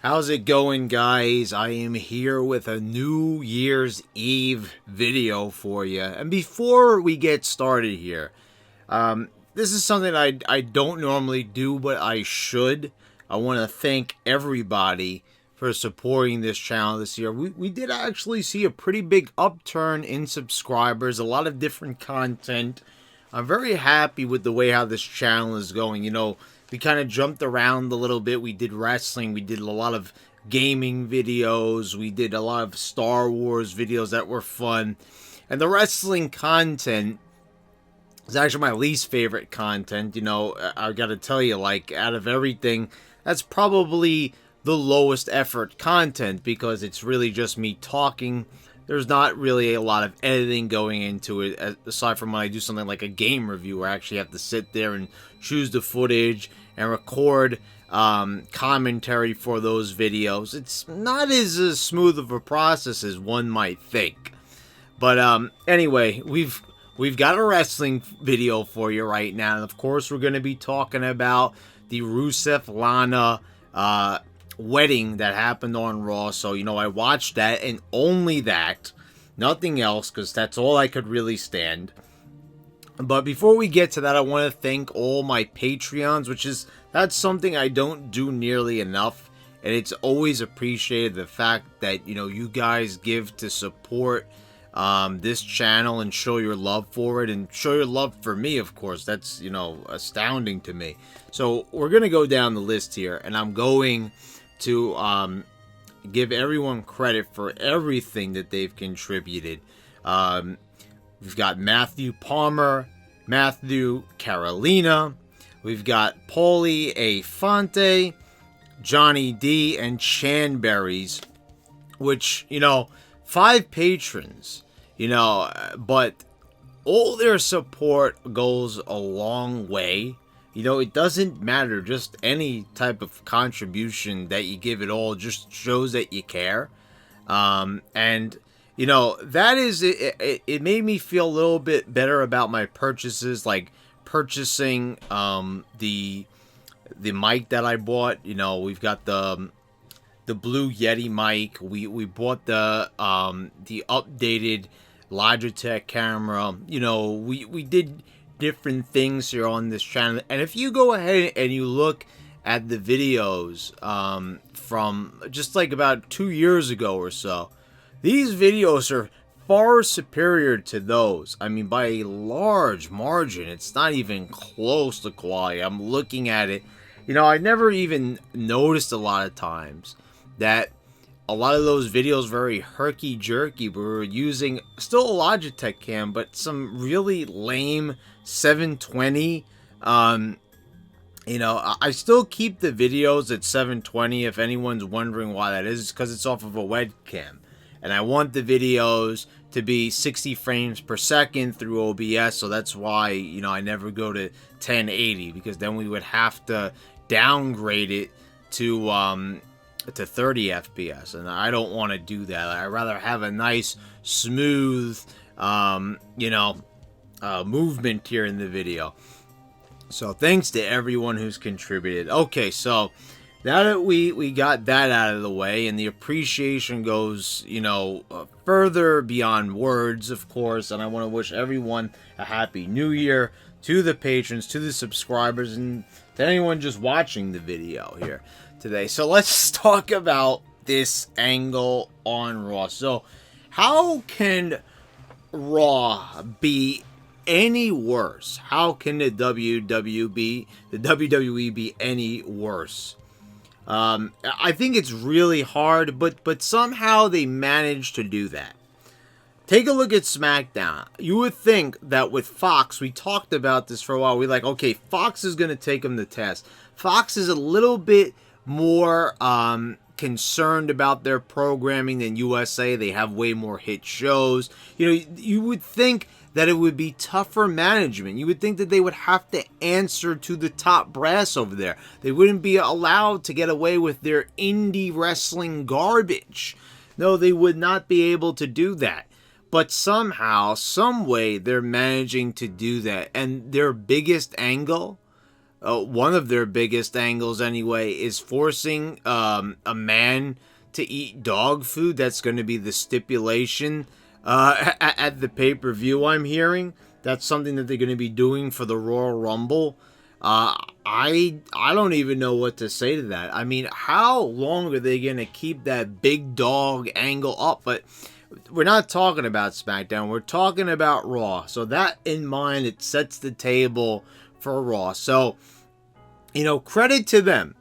How's it going, guys? I am here with a New Year's Eve video for you. And before we get started here, this is something I don't normally do, but I should. I want to thank everybody for supporting this channel this year. We did actually see a pretty big upturn in subscribers, a lot of different content. I'm very happy with the way how this channel is going. You know, we kind of jumped around a little bit. We did wrestling. We did a lot of gaming videos. We did a lot of Star Wars videos that were fun. And the wrestling content is actually my least favorite content. You know, I got to tell you, like, out of everything, that's probably the lowest effort content because it's really just me talking. There's not really a lot of editing going into it, aside from when I do something like a game review where I actually have to sit there and choose the footage and record commentary for those videos. It's not as smooth of a process as one might think. But anyway, we've got a wrestling video for you right now. And of course, we're going to be talking about the Rusev-Lana wedding that happened on Raw. So, you know, I watched that and only that, nothing else, because that's all I could really stand. But before we get to that, I want to thank all my Patreons, that's something I don't do nearly enough, and it's always appreciated, the fact that, you know, you guys give to support this channel and show your love for it, and show your love for me, of course. That's, you know, astounding to me. So we're gonna go down the list here, and I'm going to give everyone credit for everything that they've contributed. We've got Matthew Palmer, Matthew Carolina, we've got Paulie A. Fonte, Johnny D, and Chanberries, which, you know, 5 patrons, you know, but all their support goes a long way. You know, it doesn't matter, just any type of contribution that you give, it all just shows that you care. And, you know, that is, it made me feel a little bit better about my purchases, like purchasing the mic that I bought. You know, we've got the Blue Yeti mic. We bought the updated Logitech camera. You know, we did different things here on this channel, and if you go ahead and you look at the videos from just like about 2 years ago or so, these videos are far superior to those. I mean, by a large margin. It's not even close to quality. I'm looking at it, you know, I never even noticed a lot of times that a lot of those videos very herky-jerky. We were using still a Logitech cam, but some really lame 720. You know, I still keep the videos at 720. If anyone's wondering why that is, it's because it's off of a webcam. And I want the videos to be 60 frames per second through OBS. So that's why, you know, I never go to 1080, because then we would have to downgrade it to 30 FPS, and I don't want to do that. I'd rather have a nice, smooth, you know, movement here in the video. So thanks to everyone who's contributed. Okay, so now that we got that out of the way, and the appreciation goes, you know, further beyond words, of course, and I want to wish everyone a happy new year, to the patrons, to the subscribers, and to anyone just watching the video here today. So let's talk about this angle on Raw. So how can Raw be any worse? How can the WWE be any worse? I think it's really hard, but somehow they managed to do that. Take a look at SmackDown. You would think that with Fox, we talked about this for a while. We're like, okay, Fox is going to take them to task. Fox is a little bit more concerned about their programming than USA. They have way more hit shows. You know, you would think that it would be tougher management. You would think that they would have to answer to the top brass over there. They wouldn't be allowed to get away with their indie wrestling garbage. No, they would not be able to do that. But somehow, some way, they're managing to do that. And their biggest angle one of their biggest angles anyway, is forcing a man to eat dog food. That's going to be the stipulation at the pay-per-view, I'm hearing. That's something that they're going to be doing for the Royal Rumble. I don't even know what to say to that. I mean, how long are they going to keep that big dog angle up? But we're not talking about SmackDown. We're talking about Raw. So that in mind, it sets the table for Raw. So, credit to them.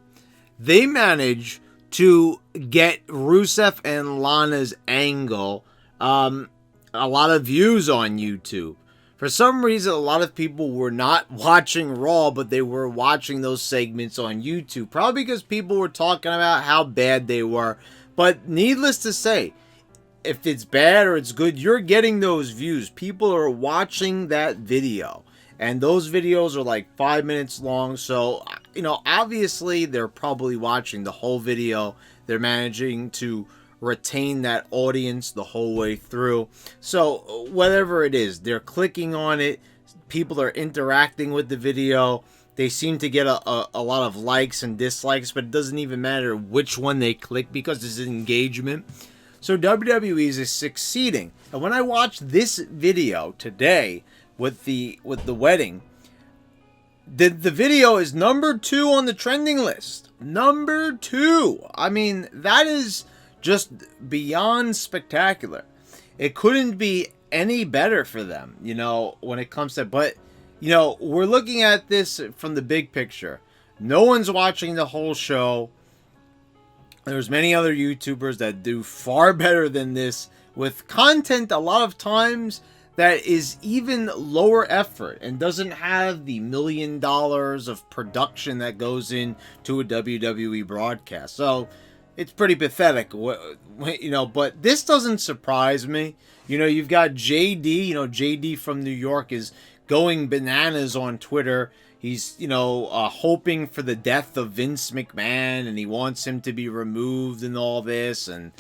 They managed to get Rusev and Lana's angle a lot of views on YouTube. For some reason, a lot of people were not watching Raw, but they were watching those segments on YouTube. Probably because people were talking about how bad they were. But needless to say, if it's bad or it's good, you're getting those views. People are watching that video. And those videos are like 5 minutes long. So, obviously they're probably watching the whole video. They're managing to retain that audience the whole way through. So whatever it is, they're clicking on it. People are interacting with the video. They seem to get a lot of likes and dislikes, but it doesn't even matter which one they click because it's engagement. So WWE is succeeding. And when I watched this video today with the wedding, the video is number 2 on the trending list. Number 2. I mean, that is just beyond spectacular. It couldn't be any better for them, when it comes to... But, we're looking at this from the big picture. No one's watching the whole show. There's many other YouTubers that do far better than this with content a lot of times that is even lower effort and doesn't have the $1 million of production that goes into a WWE broadcast. So it's pretty pathetic, but this doesn't surprise me. You've got JD, JD from New York is going bananas on Twitter. He's, hoping for the death of Vince McMahon, and he wants him to be removed and all this. And,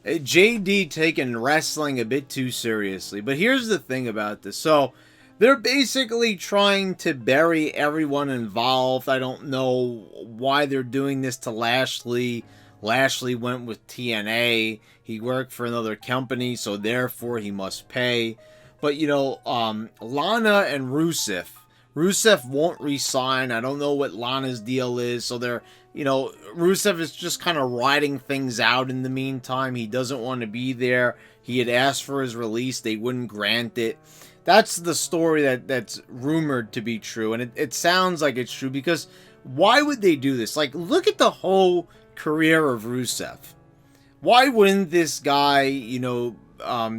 JD taking wrestling a bit too seriously. But here's the thing about this. So, they're basically trying to bury everyone involved. I don't know why they're doing this to Lashley. Lashley went with TNA. He worked for another company, so therefore he must pay. But, Lana and Rusev. Rusev won't resign. I don't know what Lana's deal is. So they're, Rusev is just kind of riding things out in the meantime. He doesn't want to be there. He had asked for his release. They wouldn't grant it. That's the story that's rumored to be true. And it sounds like it's true because why would they do this? Like, look at the whole career of Rusev. Why wouldn't this guy,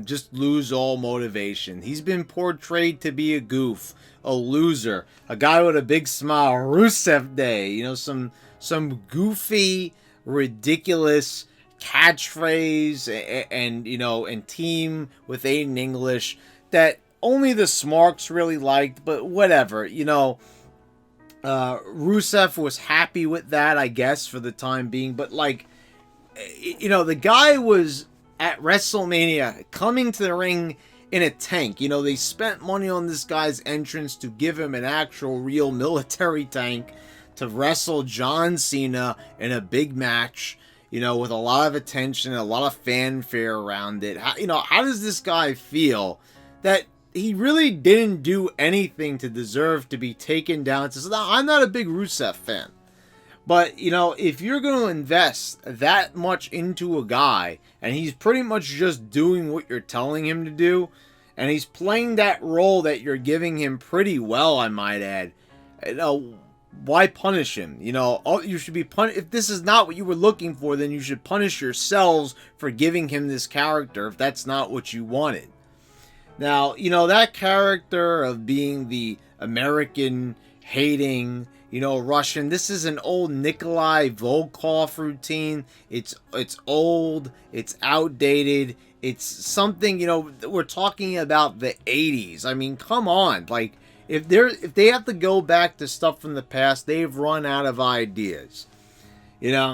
just lose all motivation? He's been portrayed to be a goof, a loser, a guy with a big smile. Rusev Day, some goofy, ridiculous catchphrase and team with Aiden English that only the Smarks really liked, but whatever, Rusev was happy with that, I guess, for the time being, but the guy was at WrestleMania coming to the ring in a tank. They spent money on this guy's entrance to give him an actual real military tank to wrestle John Cena in a big match, with a lot of attention, a lot of fanfare around it. How does this guy feel that he really didn't do anything to deserve to be taken down? So I'm not a big Rusev fan. But, if you're going to invest that much into a guy, and he's pretty much just doing what you're telling him to do, and he's playing that role that you're giving him pretty well, I might add, why punish him? You should be punished. If this is not what you were looking for, then you should punish yourselves for giving him this character if that's not what you wanted. Now, that character of being the American hating, Russian, this is an old Nikolai Volkov routine. It's old, it's outdated, it's something, we're talking about the 80s. I mean, come on. Like, if they have to go back to stuff from the past, they've run out of ideas. They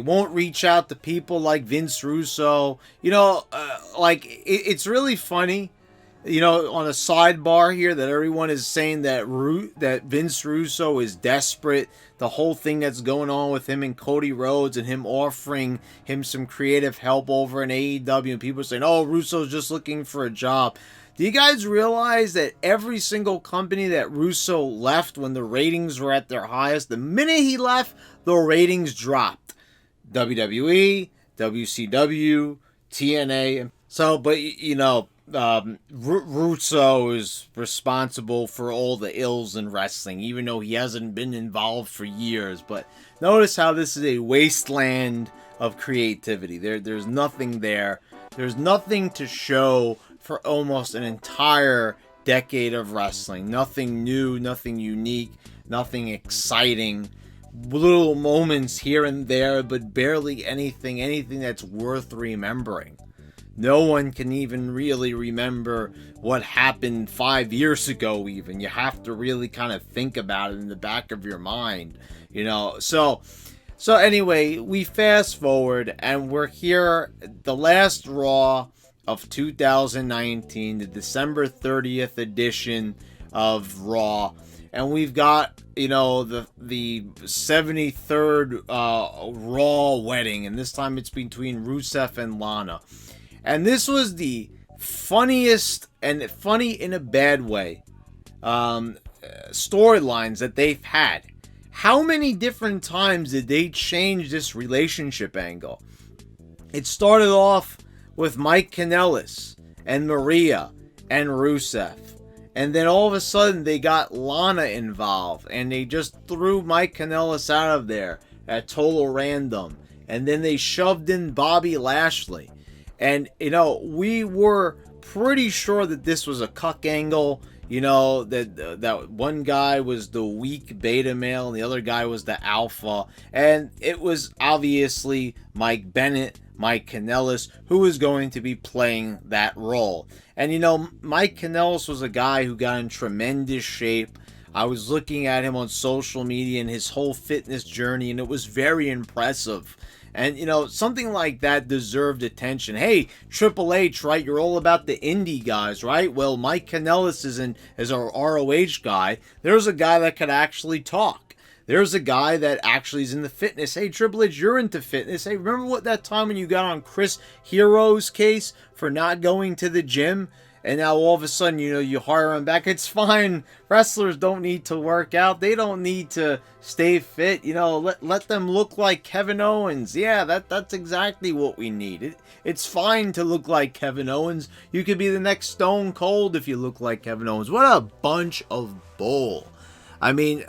won't reach out to people like Vince Russo. It's really funny on a sidebar here, that everyone is saying that that Vince Russo is desperate. The whole thing that's going on with him and Cody Rhodes and him offering him some creative help over in AEW, and people are saying, oh, Russo's just looking for a job. Do you guys realize that every single company that Russo left when the ratings were at their highest, the minute he left, the ratings dropped? WWE, WCW, TNA. So, but Russo is responsible for all the ills in wrestling, even though he hasn't been involved for years. But notice how this is a wasteland of creativity. There's nothing there. There's nothing to show for almost an entire decade of wrestling. Nothing new, nothing unique, nothing exciting. Little moments here and there, but barely anything that's worth remembering. No one can even really remember what happened 5 years ago even. You have to really kind of think about it in the back of your mind, So anyway, we fast forward and we're here, the last Raw of 2019, the December 30th edition of Raw. And we've got, the 73rd Raw wedding. And this time it's between Rusev and Lana. And this was the funniest, and funny in a bad way, storylines that they've had. How many different times did they change this relationship angle? It started off with Mike Kanellis and Maria and Rusev. And then all of a sudden they got Lana involved. And they just threw Mike Kanellis out of there at total random. And then they shoved in Bobby Lashley. And, we were pretty sure that this was a cuck angle. That one guy was the weak beta male and the other guy was the alpha. And it was obviously Mike Bennett, Mike Kanellis, who was going to be playing that role. And, Mike Kanellis was a guy who got in tremendous shape. I was looking at him on social media and his whole fitness journey, and it was very impressive. And, something like that deserved attention. Hey, Triple H, right? You're all about the indie guys, right? Well, Mike Kanellis is our ROH guy. There's a guy that could actually talk. There's a guy that actually is in the fitness. Hey, Triple H, you're into fitness. Hey, remember what that time when you got on Chris Hero's case for not going to the gym? And now all of a sudden, you hire him back. It's fine. Wrestlers don't need to work out. They don't need to stay fit. Let them look like Kevin Owens. Yeah, that's exactly what we need. It's fine to look like Kevin Owens. You could be the next Stone Cold if you look like Kevin Owens. What a bunch of bull. I mean,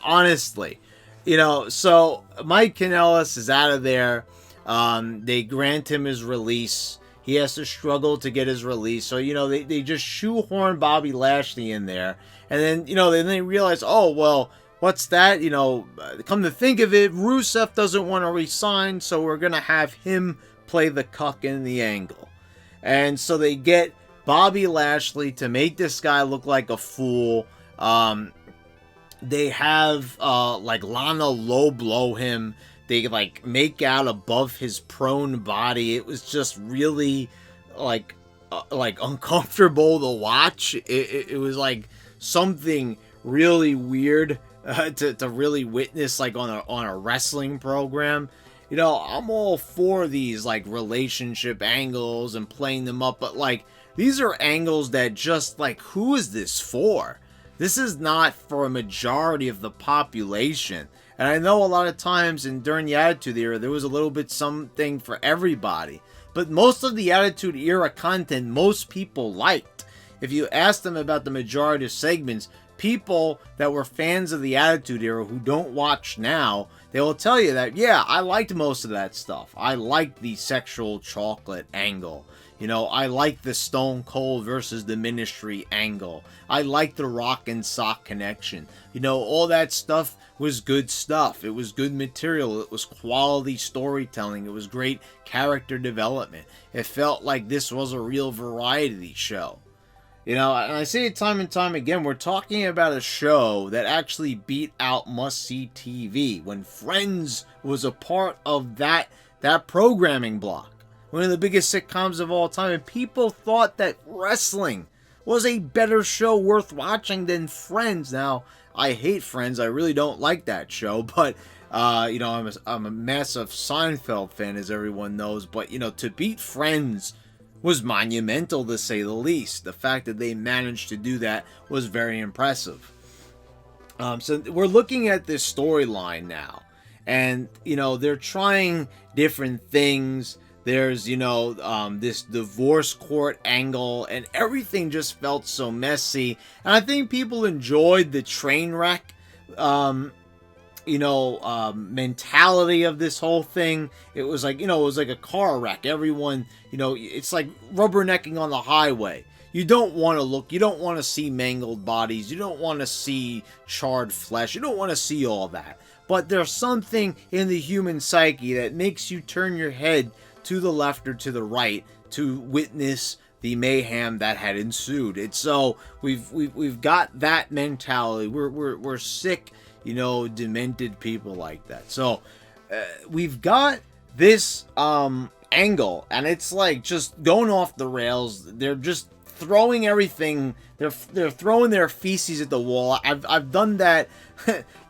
honestly. So Mike Kanellis is out of there. They grant him his release. He has to struggle to get his release. So, they just shoehorn Bobby Lashley in there. And then, then they realize, oh, well, what's that? Come to think of it, Rusev doesn't want to resign, so we're going to have him play the cuck in the angle. And so they get Bobby Lashley to make this guy look like a fool. They have, Lana low blow him. They make out above his prone body. It was just really uncomfortable to watch. It was like something really weird to really witness on a wrestling program. I'm all for these relationship angles and playing them up, but these are angles that just who is this for? This is not for a majority of the population. And I know a lot of times during the Attitude Era, there was a little bit something for everybody. But most of the Attitude Era content, most people liked. If you ask them about the majority of segments, people that were fans of the Attitude Era who don't watch now, they will tell you that, yeah, I liked most of that stuff. I liked the sexual chocolate angle. I like the Stone Cold versus the Ministry angle. I like the Rock and Sock connection. All that stuff was good stuff. It was good material. It was quality storytelling. It was great character development. It felt like this was a real variety show. And I say it time and time again, we're talking about a show that actually beat out must-see TV when Friends was a part of that programming block. One of the biggest sitcoms of all time, and people thought that wrestling was a better show worth watching than Friends. Now, I hate Friends. I really don't like that show, but you know, I'm a massive Seinfeld fan, as everyone knows. But you know, to beat Friends was monumental, to say the least. The fact that they managed to do that was very impressive. So we're looking at this storyline now, and you know, they're trying different things. There's, you know, this divorce court angle, and everything just felt so messy. And I think people enjoyed the train wreck, mentality of this whole thing. It was like, you know, it was like a car wreck. Everyone, you know, it's like rubbernecking on the highway. You don't want to look, you don't want to see mangled bodies, you don't want to see charred flesh, you don't want to see all that. But there's something in the human psyche that makes you turn your head to the left or to the right to witness the mayhem that had ensued. It's so we've got that mentality. We're sick, you know, demented people like that. So we've got this angle, and it's like just going off the rails. They're just throwing everything. They're throwing their feces at the wall. I've done that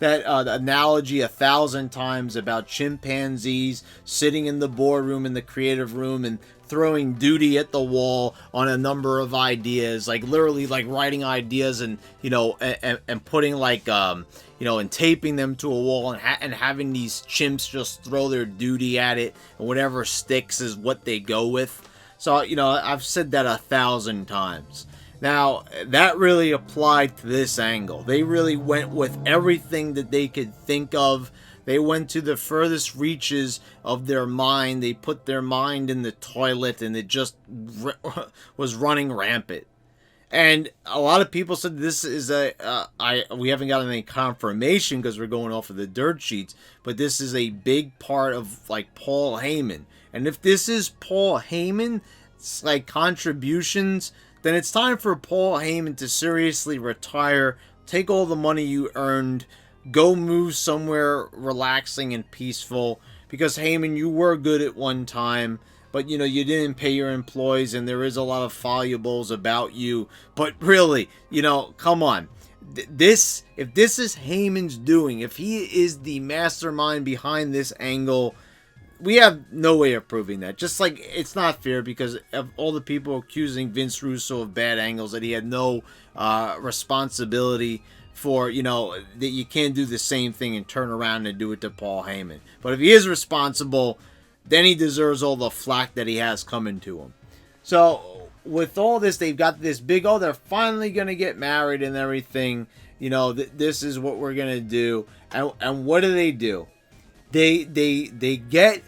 that analogy 1,000 times about chimpanzees sitting in the boardroom in the creative room and throwing duty at the wall on a number of ideas, like literally like writing ideas and, you know, and putting like you know, and taping them to a wall and having these chimps just throw their duty at it, and whatever sticks is what they go with. So, you know, I've said that 1,000 times. Now, that really applied to this angle. They really went with everything that they could think of. They went to the furthest reaches of their mind. They put their mind in the toilet, and it just was running rampant. And a lot of people said this is we haven't gotten any confirmation because we're going off of the dirt sheets, but this is a big part of like Paul Heyman. And if this is Paul Heyman, it's like contributions, then it's time for Paul Heyman to seriously retire, take all the money you earned, go move somewhere relaxing and peaceful. Because Heyman, you were good at one time, but you know, you didn't pay your employees, and there is a lot of valuables about you. But really, you know, come on. If this is Heyman's doing, if he is the mastermind behind this angle, we have no way of proving that. Just like it's not fair because of all the people accusing Vince Russo of bad angles, that he had no responsibility for, you know, that you can't do the same thing and turn around and do it to Paul Heyman. But if he is responsible, then he deserves all the flack that he has coming to him. So with all this, they've got this big, they're finally going to get married and everything. You know, this is what we're going to do. And what do? They get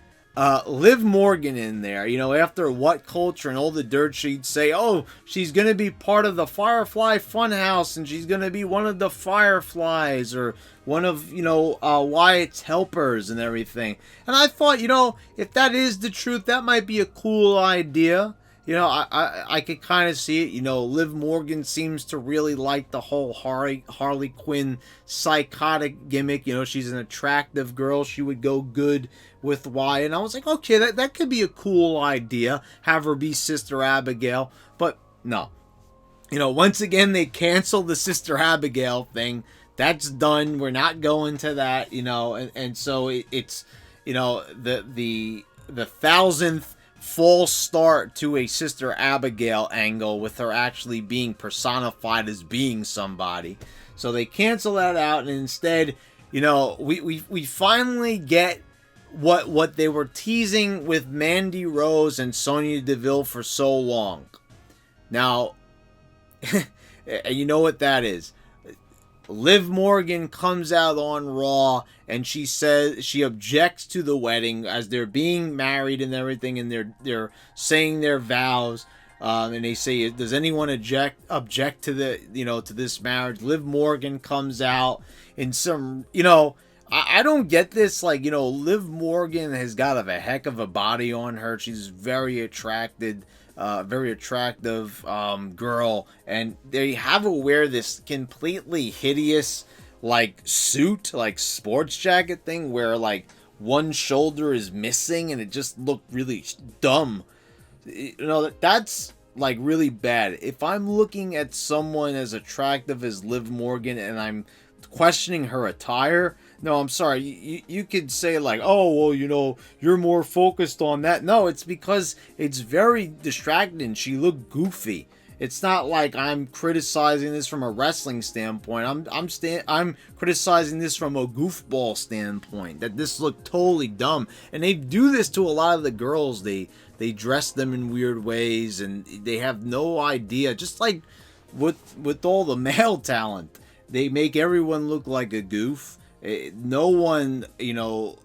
Liv Morgan in there, you know, after What Culture and all the dirt sheets say, oh, she's going to be part of the Firefly Funhouse, and she's going to be one of the Fireflies, or one of, you know, Wyatt's helpers and everything. And I thought, you know, if that is the truth, that might be a cool idea. You know, I could kind of see it. You know, Liv Morgan seems to really like the whole Harley Quinn psychotic gimmick. You know, she's an attractive girl. She would go good with Wyatt. And I was like, okay, that could be a cool idea. Have her be Sister Abigail. But no. You know, once again, they canceled the Sister Abigail thing. That's done. We're not going to that, you know. And so it's, you know, the 1,000th false start to a Sister Abigail angle with her actually being personified as being somebody. So they cancel that out, and instead, you know, we finally get what they were teasing with Mandy Rose and Sonya Deville for so long. Now, you know what that is. Liv Morgan comes out on Raw, and she says she objects to the wedding as they're being married and everything, and they're saying their vows, and they say, does anyone object to the, you know, to this marriage? Liv Morgan comes out in some, you know, I don't get this, like, you know, Liv Morgan has got a heck of a body on her. She's very attractive girl, and they have her wear this completely hideous like suit, like sports jacket thing, where like one shoulder is missing and it just looked really dumb. You know, that's like really bad. If I'm looking at someone as attractive as Liv Morgan and I'm questioning her attire, no, I'm sorry. You could say like, oh, well, you know, you're more focused on that. No, it's because it's very distracting. She looked goofy. It's not like I'm criticizing this from a wrestling standpoint. I'm criticizing this from a goofball standpoint. That this looked totally dumb, and they do this to a lot of the girls. They dress them in weird ways, and they have no idea. Just like with all the male talent, they make everyone look like a goof. No one, you know,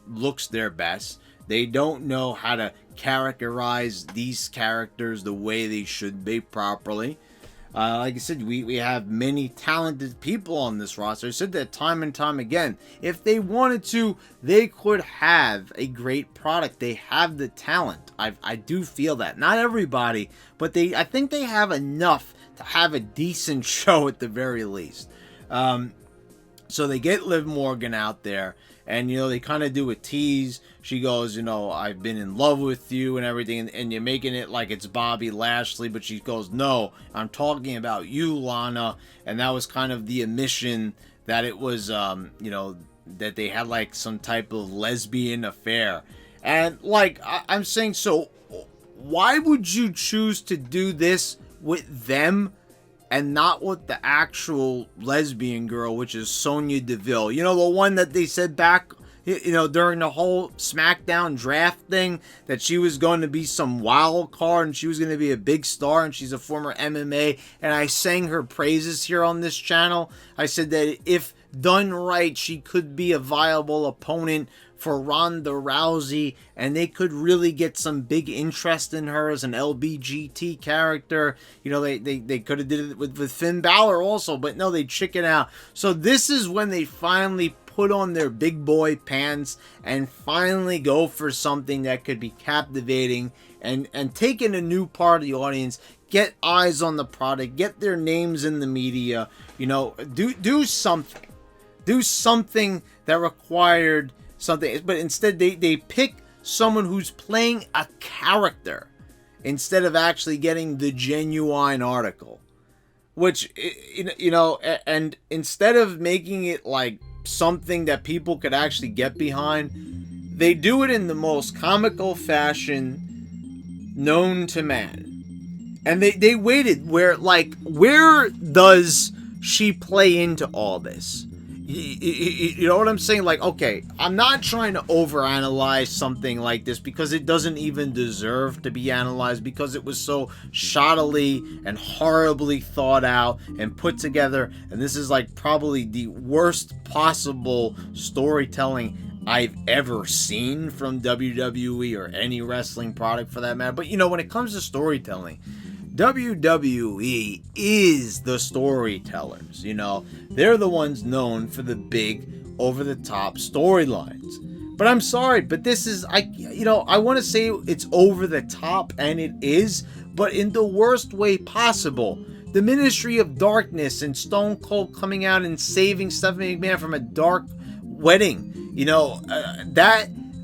looks their best. They don't know how to characterize these characters the way they should be properly. Like I said, we have many talented people on this roster. I said that time and time again. If they wanted to, they could have a great product. They have the talent. I do feel that. Not everybody, but I think they have enough to have a decent show at the very least. So they get Liv Morgan out there, and, you know, they kind of do a tease. She goes, you know, I've been in love with you and everything, and you're making it like it's Bobby Lashley, but she goes, no, I'm talking about you, Lana. And that was kind of the admission that it was, you know, that they had like some type of lesbian affair. And like, I'm saying, so why would you choose to do this with them and not with the actual lesbian girl, which is Sonya Deville? You know, the one that they said back, you know, during the whole SmackDown draft thing, that she was going to be some wild card and she was going to be a big star, and she's a former MMA. And I sang her praises here on this channel. I said that if done right, she could be a viable opponent for Ronda Rousey, and they could really get some big interest in her as an LBGT character. You know, they could have did it with Finn Balor also, but no, they chicken out. So this is when they finally put on their big boy pants and finally go for something that could be captivating and take in a new part of the audience, get eyes on the product, get their names in the media. You know, do something. Do something that required something, but instead they pick someone who's playing a character instead of actually getting the genuine article, which, you know, and instead of making it like something that people could actually get behind, they do it in the most comical fashion known to man. And they waited where does she play into all this? You know what I'm saying? Like, okay, I'm not trying to overanalyze something like this because it doesn't even deserve to be analyzed, because it was so shoddily and horribly thought out and put together. And this is like probably the worst possible storytelling I've ever seen from WWE or any wrestling product for that matter. But, you know, when it comes to storytelling, WWE is the storytellers. You know, they're the ones known for the big over-the-top storylines. But I'm sorry, but this is, I want to say it's over the top, and it is, but in the worst way possible. The Ministry of Darkness and Stone Cold coming out and saving Stephanie McMahon from a dark wedding, you know,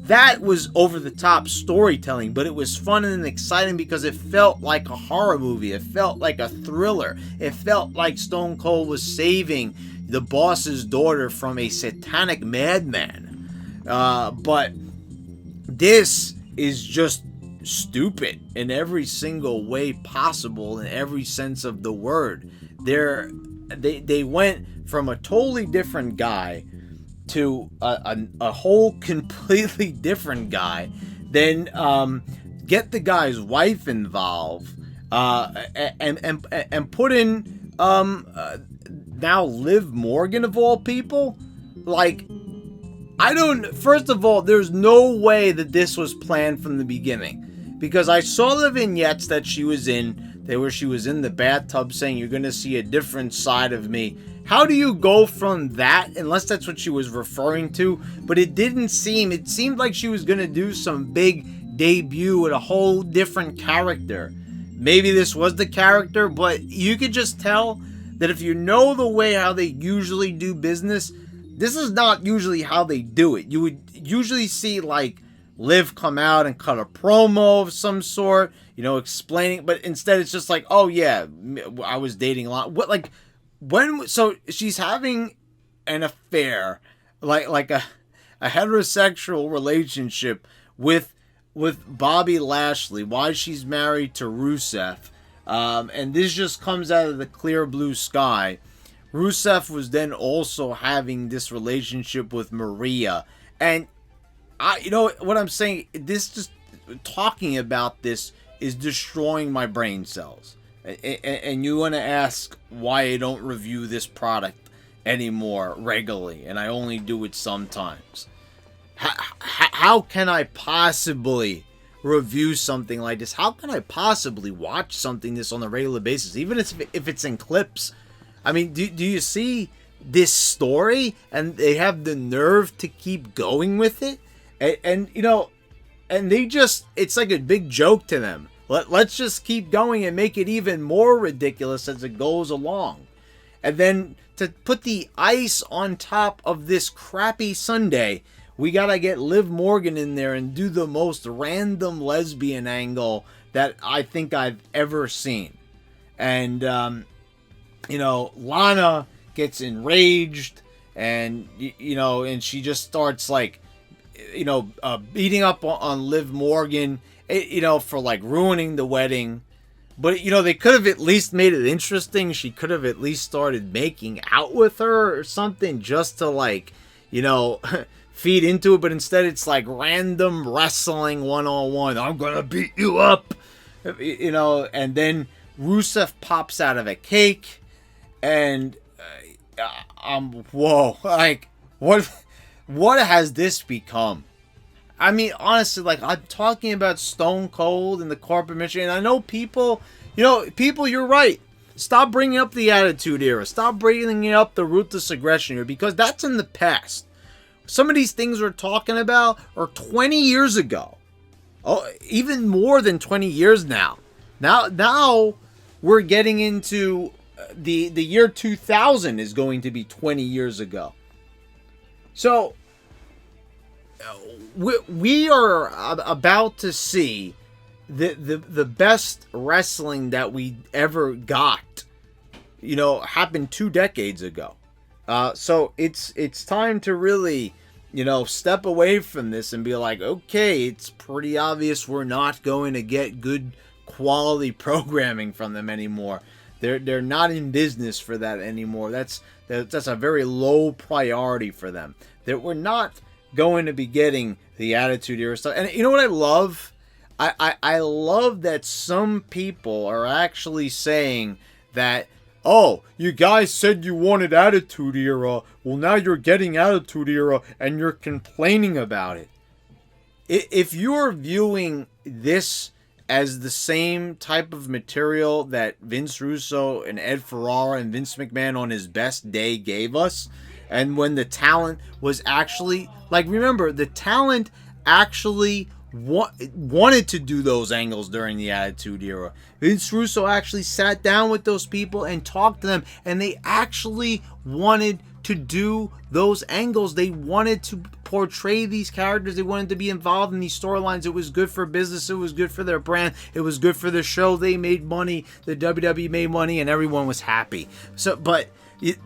that was over-the-top storytelling, but it was fun and exciting because it felt like a horror movie. It felt like a thriller. It felt like Stone Cold was saving the boss's daughter from a satanic madman. But this is just stupid in every single way possible, in every sense of the word. They went from a totally different guy to a whole completely different guy, then get the guy's wife involved, and put in now Liv Morgan of all people. Like, first of all, there's no way that this was planned from the beginning, because I saw the vignettes that she was in, where she was in the bathtub saying, you're gonna see a different side of me. How do you go from that, unless that's what she was referring to? But it seemed like she was going to do some big debut with a whole different character. Maybe this was the character, but you could just tell that if you know the way how they usually do business, this is not usually how they do it. You would usually see like Liv come out and cut a promo of some sort, you know, explaining, but instead it's just like, oh yeah, I was dating Lana. What, like, when, so she's having an affair, like a heterosexual relationship with Bobby Lashley while she's married to Rusev. And this just comes out of the clear blue sky. Rusev was then also having this relationship with Maria. And you know what I'm saying? This just, talking about this is destroying my brain cells. And you want to ask why I don't review this product anymore regularly, and I only do it sometimes. How can I possibly review something like this? How can I possibly watch something this on a regular basis, even if it's in clips? I mean, do you see this story? And they have the nerve to keep going with it, and you know, and they just, it's like a big joke to them. Let's just keep going and make it even more ridiculous as it goes along. And then to put the ice on top of this crappy Sunday, we gotta get Liv Morgan in there and do the most random lesbian angle that I think I've ever seen. And, you know, Lana gets enraged, and, you know, and she just starts, like, you know, beating up on Liv Morgan, you know, for, like, ruining the wedding. But, you know, they could have at least made it interesting. She could have at least started making out with her or something just to, like, you know, feed into it. But instead it's like random wrestling one-on-one. I'm gonna beat you up, you know. And then Rusev pops out of a cake, and whoa, like, what has this become? I mean, honestly, like, I'm talking about Stone Cold and the corporate mission, and I know people, you know, you're right. Stop bringing up the Attitude Era. Stop bringing up the Ruthless Aggression Era, because that's in the past. Some of these things we're talking about are 20 years ago. Oh, even more than 20 years now. Now we're getting into the year 2000 is going to be 20 years ago. So we are about to see the best wrestling that we ever got, you know, happened 2 decades ago. So it's time to really, you know, step away from this and be like, okay, it's pretty obvious we're not going to get good quality programming from them anymore. They're not in business for that anymore. That's a very low priority for them. That we're not going to be getting the Attitude Era stuff. And you know what I love? I love that some people are actually saying that, oh, you guys said you wanted Attitude Era. Well, now you're getting Attitude Era and you're complaining about it. If you're viewing this as the same type of material that Vince Russo and Ed Ferrara and Vince McMahon on his best day gave us, and when the talent was actually, like, remember, the talent actually wanted to do those angles during the Attitude Era. Vince Russo actually sat down with those people and talked to them, and they actually wanted to do those angles. They wanted to portray these characters. They wanted to be involved in these storylines. It was good for business. It was good for their brand. It was good for the show. They made money. The WWE made money, and everyone was happy. So, but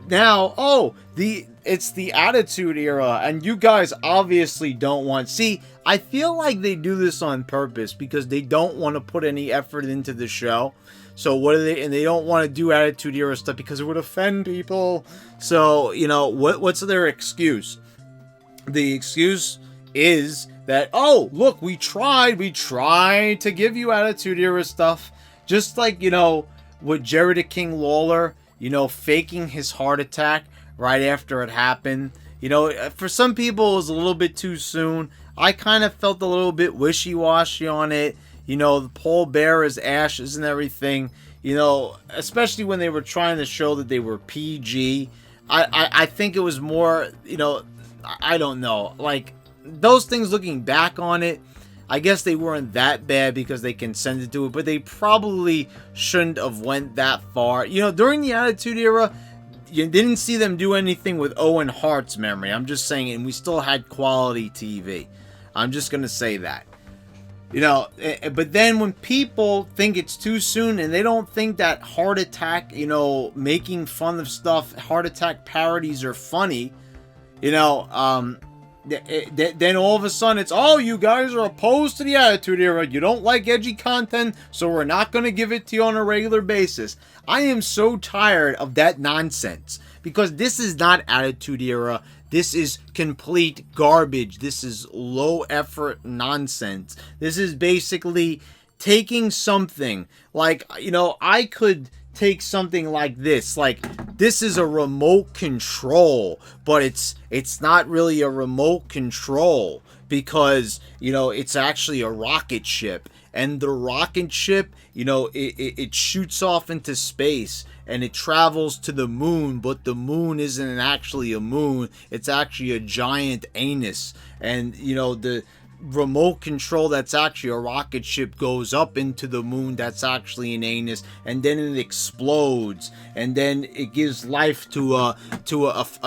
now, oh, it's the Attitude Era, and you guys obviously don't want. See, I feel like they do this on purpose because they don't want to put any effort into the show. So what are they? And they don't want to do Attitude Era stuff because it would offend people. So, you know, what's their excuse? The excuse is that, oh, look, we tried to give you Attitude Era stuff, just like, you know, with Jerry the King Lawler, you know, faking his heart attack right after it happened. You know, for some people it was a little bit too soon. I kind of felt a little bit wishy-washy on it. You know, the Paul Bear is ashes and everything. You know, especially when they were trying to show that they were PG. I think it was more, you know, I don't know. Like, those things looking back on it, I guess they weren't that bad because they consented to it. But they probably shouldn't have went that far. You know, during the Attitude Era, you didn't see them do anything with Owen Hart's memory. I'm just saying, and we still had quality TV. I'm just going to say that. You know, but then when people think it's too soon and they don't think that heart attack, you know, making fun of stuff, heart attack parodies are funny, you know, then all of a sudden it's, oh, you guys are opposed to the Attitude Era. You don't like edgy content, so we're not going to give it to you on a regular basis. I am so tired of that nonsense, because this is not Attitude Era. This is complete garbage. This is low effort nonsense. This is basically taking something like, you know, I could take something like this. Like, this is a remote control, but it's not really a remote control, because, you know, it's actually a rocket ship. And the rocket ship, you know, it shoots off into space and it travels to the moon, but the moon isn't actually a moon. It's actually a giant anus. And, you know, the remote control that's actually a rocket ship goes up into the moon that's actually an anus, and then it explodes, and then it gives life to a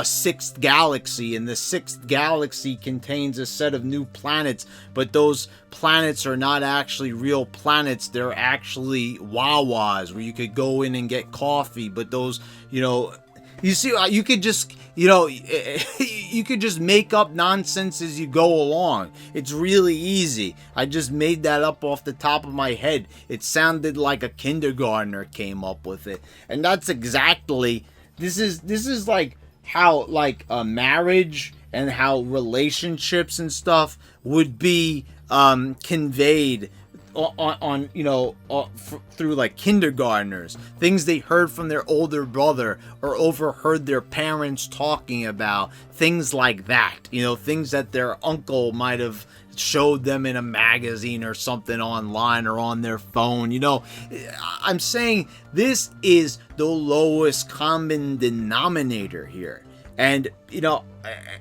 sixth galaxy, and the sixth galaxy contains a set of new planets, but those planets are not actually real planets. They're actually Wawas where you could go in and get coffee, but those, you know, you see, you could just, you know, you could just make up nonsense as you go along. It's really easy. I just made that up off the top of my head. It sounded like a kindergartner came up with it. And that's exactly, this is like how, like, a marriage and how relationships and stuff would be conveyed on you know, through like kindergartners, things they heard from their older brother or overheard their parents talking about, things like that, you know, things that their uncle might have showed them in a magazine or something online or on their phone. You know, I'm saying this is the lowest common denominator here. And, you know,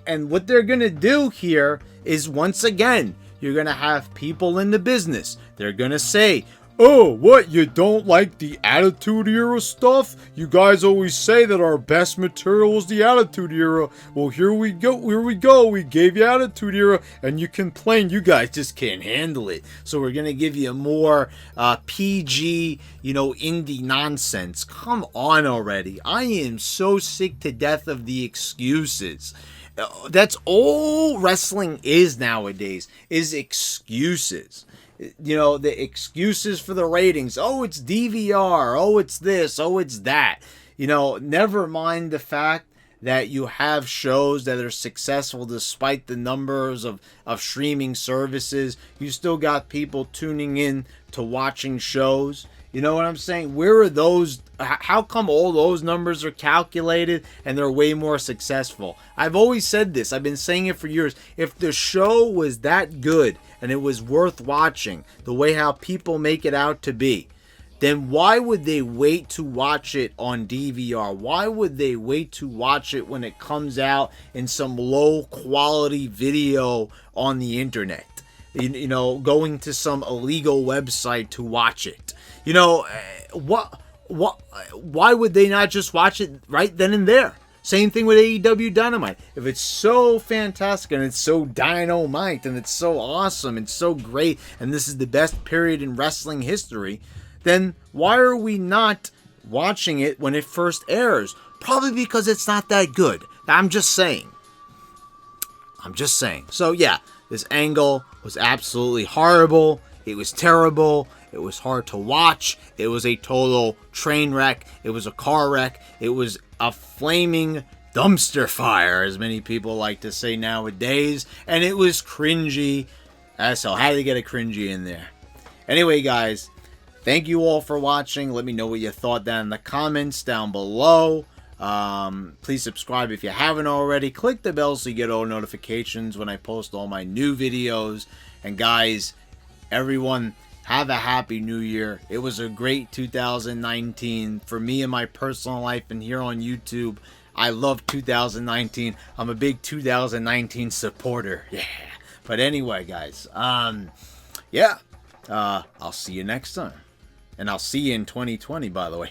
and what they're gonna do here is, once again, you're going to have people in the business. They're going to say, oh, what, you don't like the Attitude Era stuff? You guys always say that our best material is the Attitude Era. Well, here we go. We gave you Attitude Era, and you complain. You guys just can't handle it. So we're going to give you more PG, you know, indie nonsense. Come on already. I am so sick to death of the excuses. That's all wrestling is nowadays, is excuses. You know, the excuses for the ratings. Oh, it's DVR. Oh, it's this. Oh, it's that. You know, never mind the fact that you have shows that are successful despite the numbers of streaming services. You still got people tuning in to watching shows. You know what I'm saying? Where are those? How come all those numbers are calculated and they're way more successful? I've always said this. I've been saying it for years. If the show was that good and it was worth watching, the way how people make it out to be, then why would they wait to watch it on DVR? Why would they wait to watch it when it comes out in some low quality video on the internet? You know, going to some illegal website to watch it. You know, why would they not just watch it right then and there? Same thing with AEW Dynamite. If it's so fantastic and it's so dynamite and it's so awesome and so great and this is the best period in wrestling history, then why are we not watching it when it first airs? Probably because it's not that good. I'm just saying. So yeah, this angle was absolutely horrible. It was terrible. It was hard to watch. It was a total train wreck. It was a car wreck. It was a flaming dumpster fire, as many people like to say nowadays. And it was cringy as hell. How to get a cringy in there. Anyway, guys, thank you all for watching. Let me know what you thought down in the comments down below. Please subscribe if you haven't already. Click the bell so you get all notifications when I post all my new videos. And guys, everyone, have a happy new year. It was a great 2019 for me in my personal life and here on YouTube. I love 2019. I'm a big 2019 supporter. Yeah. But anyway, guys, yeah. I'll see you next time. And I'll see you in 2020, by the way.